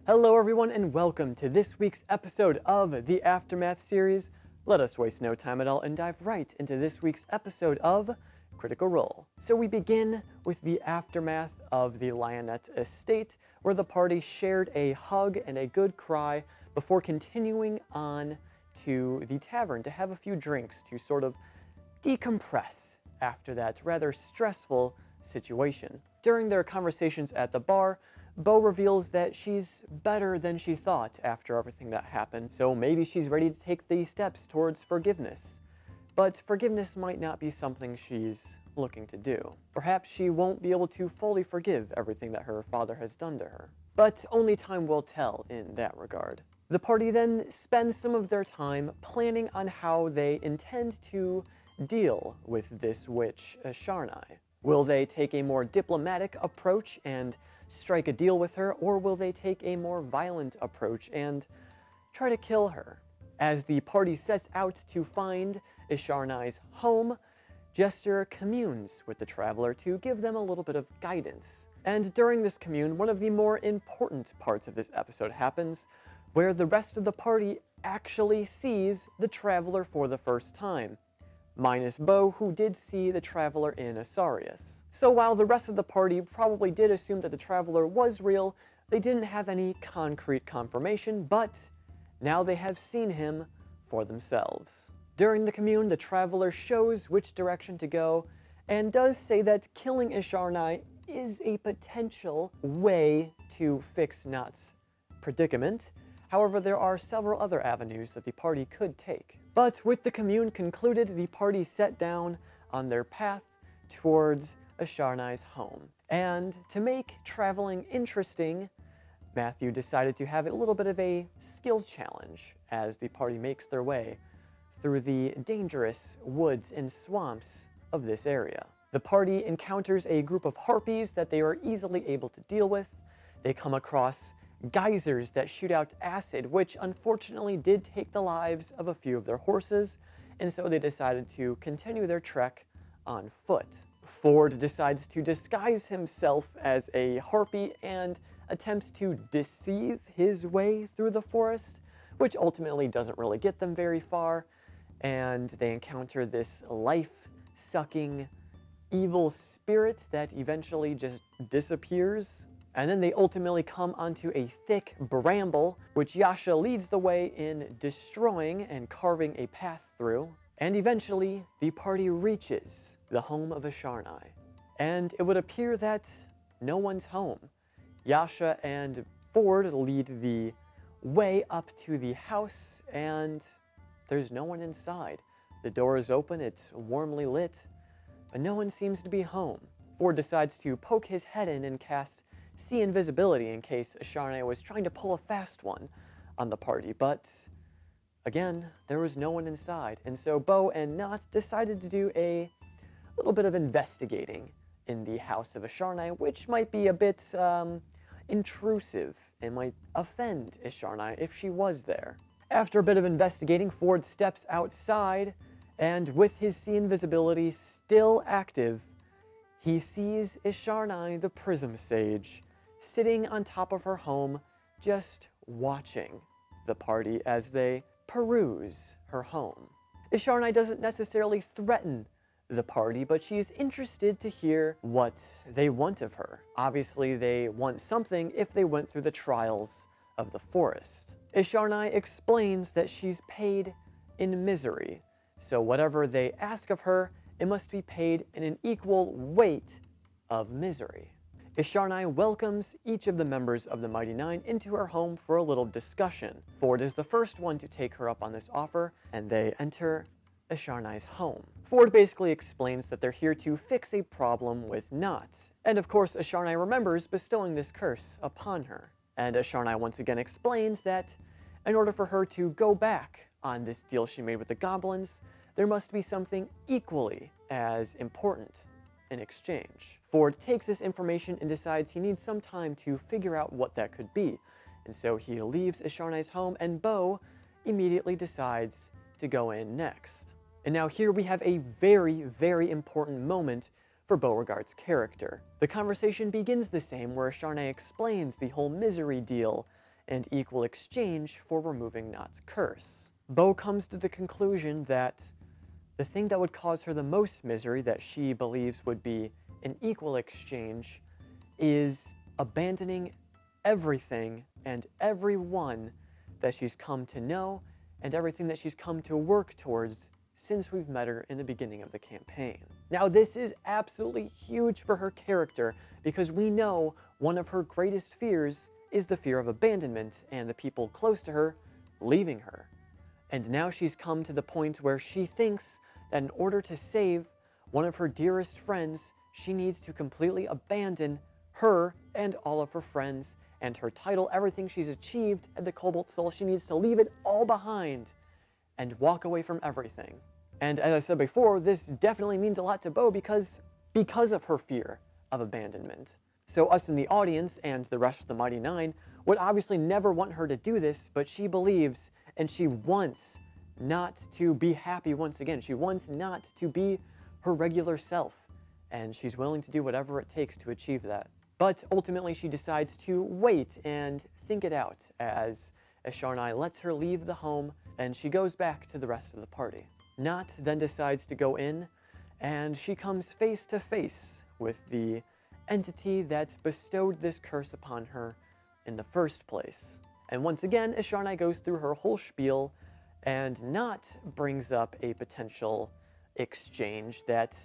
Hello everyone and welcome to this week's episode of the Aftermath series. Let us waste no time at all and dive right into this week's episode of Critical Role. So we begin with the aftermath of the Lionette estate, where the party shared a hug and a good cry before continuing on to the tavern to have a few drinks to sort of decompress after that rather stressful situation. During their conversations at the bar, Bo reveals that she's better than she thought after everything that happened, so maybe she's ready to take the steps towards forgiveness. But forgiveness might not be something she's looking to do. Perhaps she won't be able to fully forgive everything that her father has done to her. But only time will tell in that regard. The party then spends some of their time planning on how they intend to deal with this witch, Sharnai. Will they take a more diplomatic approach and strike a deal with her, or will they take a more violent approach and try to kill her? As the party sets out to find Sharnai's home, Jester communes with the traveler to give them a little bit of guidance. And during this commune, one of the more important parts of this episode happens, where the rest of the party actually sees the traveler for the first time, minus Bo, who did see the traveler in Asarius. So while the rest of the party probably did assume that the traveler was real, they didn't have any concrete confirmation, but now they have seen him for themselves. During the commune, the traveler shows which direction to go, and does say that killing Sharnai is a potential way to fix Not's predicament. However, there are several other avenues that the party could take. But with the commune concluded, the party set down on their path towards Sharnai's home. And to make traveling interesting, Matthew decided to have a little bit of a skill challenge as the party makes their way through the dangerous woods and swamps of this area. The party encounters a group of harpies that they are easily able to deal with. They come across geysers that shoot out acid, which unfortunately did take the lives of a few of their horses, and so they decided to continue their trek on foot. Ford decides to disguise himself as a harpy and attempts to deceive his way through the forest, which ultimately doesn't really get them very far, and they encounter this life-sucking evil spirit that eventually just disappears. And then they ultimately come onto a thick bramble, which Yasha leads the way in destroying and carving a path through. And eventually, the party reaches the home of Sharnai. And it would appear that no one's home. Yasha and Ford lead the way up to the house, and there's no one inside. The door is open, it's warmly lit, but no one seems to be home. Ford decides to poke his head in and cast See Invisibility in case Sharnai was trying to pull a fast one on the party, but again, there was no one inside, and so Bo and Not decided to do a little bit of investigating in the house of Sharnai, which might be a bit intrusive and might offend Sharnai if she was there. After a bit of investigating, Ford steps outside, and with his See Invisibility still active, he sees Sharnai the Prism Sage sitting on top of her home, just watching the party as they peruse her home. Sharnai doesn't necessarily threaten the party, but she's interested to hear what they want of her. Obviously, they want something if they went through the trials of the forest. Sharnai explains that she's paid in misery, so whatever they ask of her, it must be paid in an equal weight of misery. Sharnai welcomes each of the members of the Mighty Nine into her home for a little discussion. Ford is the first one to take her up on this offer, and they enter Sharnai's home. Ford basically explains that they're here to fix a problem with Not. And of course, Sharnai remembers bestowing this curse upon her. And Sharnai once again explains that in order for her to go back on this deal she made with the goblins, there must be something equally as important in exchange. Ford takes this information and decides he needs some time to figure out what that could be. And so he leaves Sharnai's home, and Bo immediately decides to go in next. And now here we have a very, very important moment for Beauregard's character. The conversation begins the same, where Sharnai explains the whole misery deal and equal exchange for removing Not's curse. Bo comes to the conclusion that the thing that would cause her the most misery, that she believes would be an equal exchange, is abandoning everything and everyone that she's come to know and everything that she's come to work towards since we've met her in the beginning of the campaign. Now, this is absolutely huge for her character because we know one of her greatest fears is the fear of abandonment and the people close to her leaving her. And now she's come to the point where she thinks that in order to save one of her dearest friends, she needs to completely abandon her and all of her friends and her title, everything she's achieved at the Cobalt Soul. She needs to leave it all behind and walk away from everything. And as I said before, this definitely means a lot to Bo because of her fear of abandonment. So us in the audience and the rest of the Mighty Nine would obviously never want her to do this, but she believes and she wants not to be happy once again. She wants not to be her regular self, and she's willing to do whatever it takes to achieve that. But ultimately she decides to wait and think it out as Esharnai lets her leave the home and she goes back to the rest of the party. Not then decides to go in, and she comes face to face with the entity that bestowed this curse upon her in the first place. And once again, Esharnai goes through her whole spiel and Not brings up a potential exchange that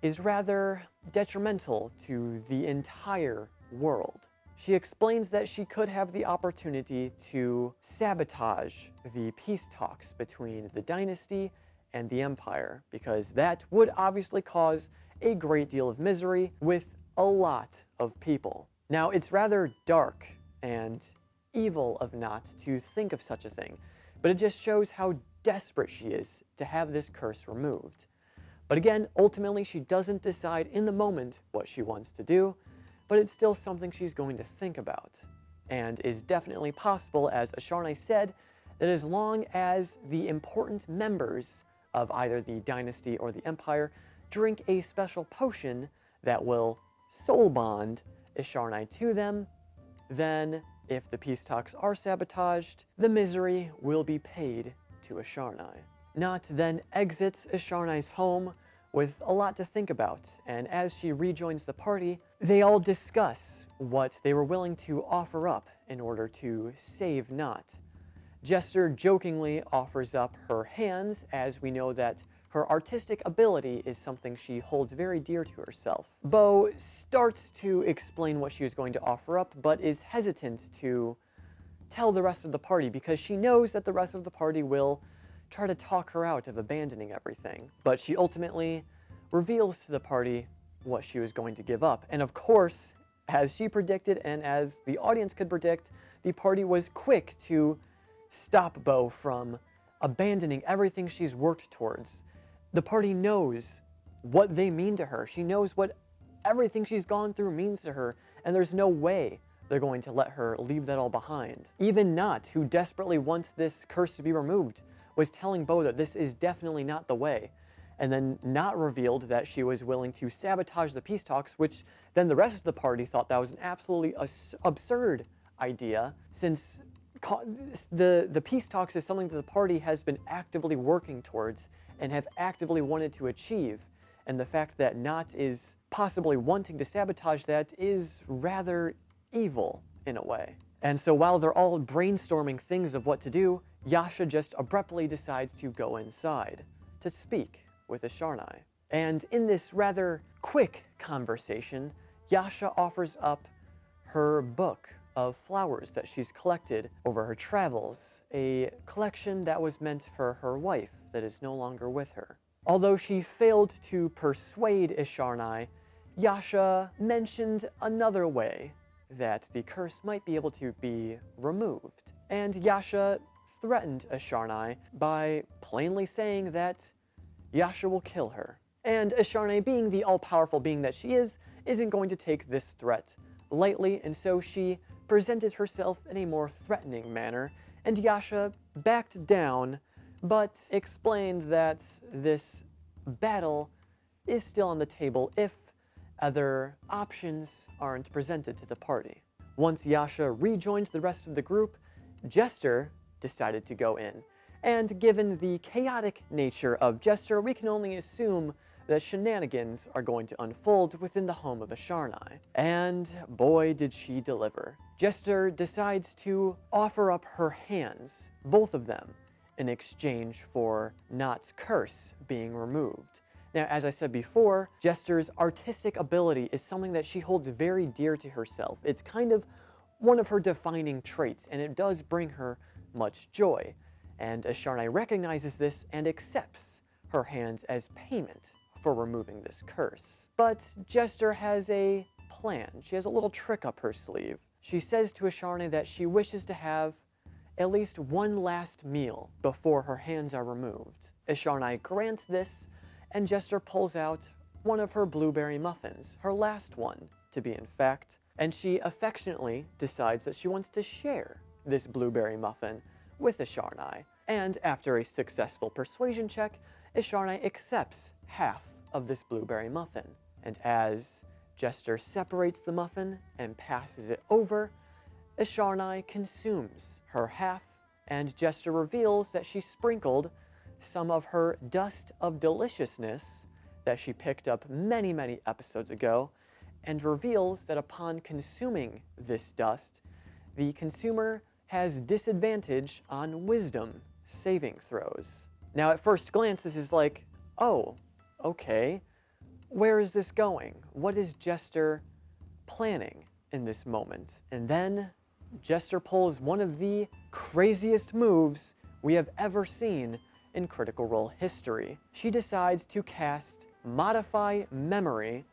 is rather detrimental to the entire world. She explains that she could have the opportunity to sabotage the peace talks between the dynasty and the empire, because that would obviously cause a great deal of misery with a lot of people. Now, it's rather dark and evil of Not to think of such a thing, but it just shows how desperate she is to have this curse removed. But again, ultimately she doesn't decide in the moment what she wants to do, but it's still something she's going to think about, and is definitely possible, as Esharnai said, that as long as the important members of either the dynasty or the empire drink a special potion that will soul bond Esharnai to them, then if the peace talks are sabotaged, the misery will be paid to Esharnai. Not then exits Esharnai's home with a lot to think about, and as she rejoins the party, they all discuss what they were willing to offer up in order to save Not. Jester jokingly offers up her hands, as we know that her artistic ability is something she holds very dear to herself. Bo starts to explain what she was going to offer up, but is hesitant to tell the rest of the party because she knows that the rest of the party will try to talk her out of abandoning everything. But she ultimately reveals to the party what she was going to give up. And of course, as she predicted and as the audience could predict, the party was quick to stop Bo from abandoning everything she's worked towards. The party knows what they mean to her. She knows what everything she's gone through means to her, and there's no way they're going to let her leave that all behind. Even Not, who desperately wants this curse to be removed, was telling Bo that this is definitely not the way, and then Not revealed that she was willing to sabotage the peace talks, which then the rest of the party thought that was an absolutely absurd idea, since the peace talks is something that the party has been actively working towards and have actively wanted to achieve, and the fact that Not is possibly wanting to sabotage that is rather evil in a way. And so while they're all brainstorming things of what to do, Yasha just abruptly decides to go inside to speak with Esharnai. And in this rather quick conversation, Yasha offers up her book of flowers that she's collected over her travels, a collection that was meant for her wife that is no longer with her. Although she failed to persuade Esharnai, Yasha mentioned another way that the curse might be able to be removed. And Yasha threatened Esharnai by plainly saying that Yasha will kill her. And Esharnai, being the all-powerful being that she is, isn't going to take this threat lightly, and so she presented herself in a more threatening manner, and Yasha backed down, but explained that this battle is still on the table if other options aren't presented to the party. Once Yasha rejoined the rest of the group, Jester decided to go in. And given the chaotic nature of Jester, we can only assume that shenanigans are going to unfold within the home of Asharnai. And boy did she deliver. Jester decides to offer up her hands, both of them, in exchange for Not's curse being removed. Now, as I said before, Jester's artistic ability is something that she holds very dear to herself. It's kind of one of her defining traits, and it does bring her much joy. And Asharnai recognizes this and accepts her hands as payment for removing this curse. But Jester has a plan. She has a little trick up her sleeve. She says to Asharnai that she wishes to have at least one last meal before her hands are removed. Asharnai grants this, and Jester pulls out one of her blueberry muffins, her last one, to be in fact, and she affectionately decides that she wants to share this blueberry muffin with Asharnai. And after a successful persuasion check, Asharnai accepts half of this blueberry muffin. And as Jester separates the muffin and passes it over, Asharnai consumes her half, and Jester reveals that she sprinkled some of her dust of deliciousness that she picked up many episodes ago, and reveals that upon consuming this dust, the consumer has disadvantage on wisdom saving throws. Now, at first glance, this is like, oh, okay, where is this going? What is Jester planning in this moment? And then Jester pulls one of the craziest moves we have ever seen in Critical Role history. She decides to cast Modify Memory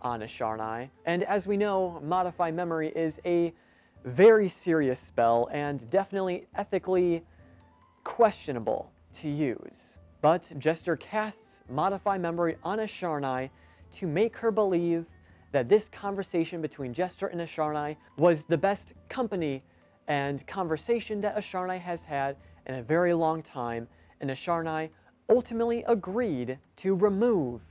on Asharnai, and as we know, Modify Memory is a very serious spell and definitely ethically questionable to use. But Jester casts Modify Memory on Asharnai to make her believe that this conversation between Jester and Asharnai was the best company and conversation that Asharnai has had in a very long time, and Asharnai ultimately agreed to remove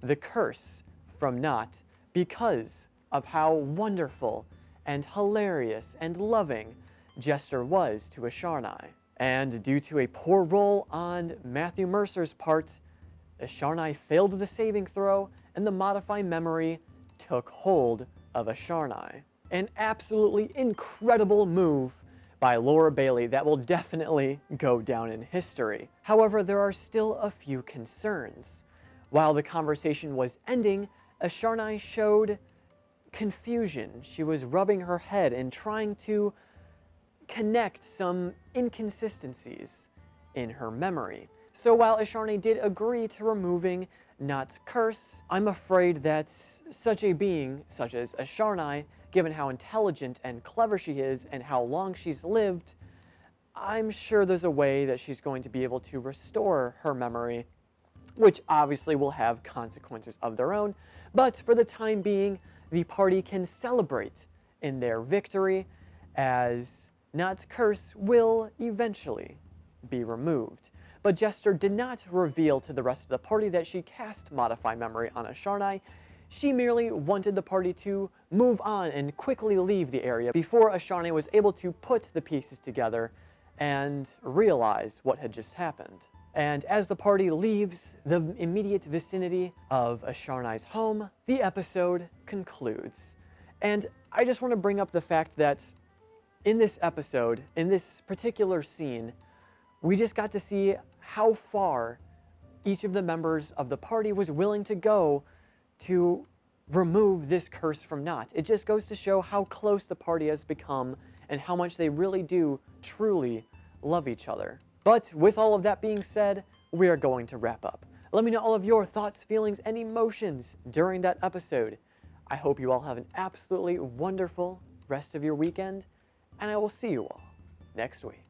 the curse from Not because of how wonderful and hilarious and loving Jester was to Asharnai. And due to a poor roll on Matthew Mercer's part, Asharnai failed the saving throw, and the Modify Memory took hold of Asharnai. An absolutely incredible move by Laura Bailey that will definitely go down in history. However, there are still a few concerns. While the conversation was ending, Asharnai showed confusion. She was rubbing her head and trying to connect some inconsistencies in her memory. So while Asharnai did agree to removing Not's curse, I'm afraid that such a being, such as Asharnai, given how intelligent and clever she is and how long she's lived, I'm sure there's a way that she's going to be able to restore her memory, which obviously will have consequences of their own, but for the time being, the party can celebrate in their victory, as Not's curse will eventually be removed. But Jester did not reveal to the rest of the party that she cast Modify Memory on Asharnai. She merely wanted the party to move on and quickly leave the area before Asharnai was able to put the pieces together and realize what had just happened. And as the party leaves the immediate vicinity of Asharnai's home, the episode concludes. And I just want to bring up the fact that in this episode, in this particular scene, we just got to see how far each of the members of the party was willing to go to remove this curse from Not. It just goes to show how close the party has become and how much they really do truly love each other. But with all of that being said, we are going to wrap up. Let me know all of your thoughts, feelings, and emotions during that episode. I hope you all have an absolutely wonderful rest of your weekend, and I will see you all next week.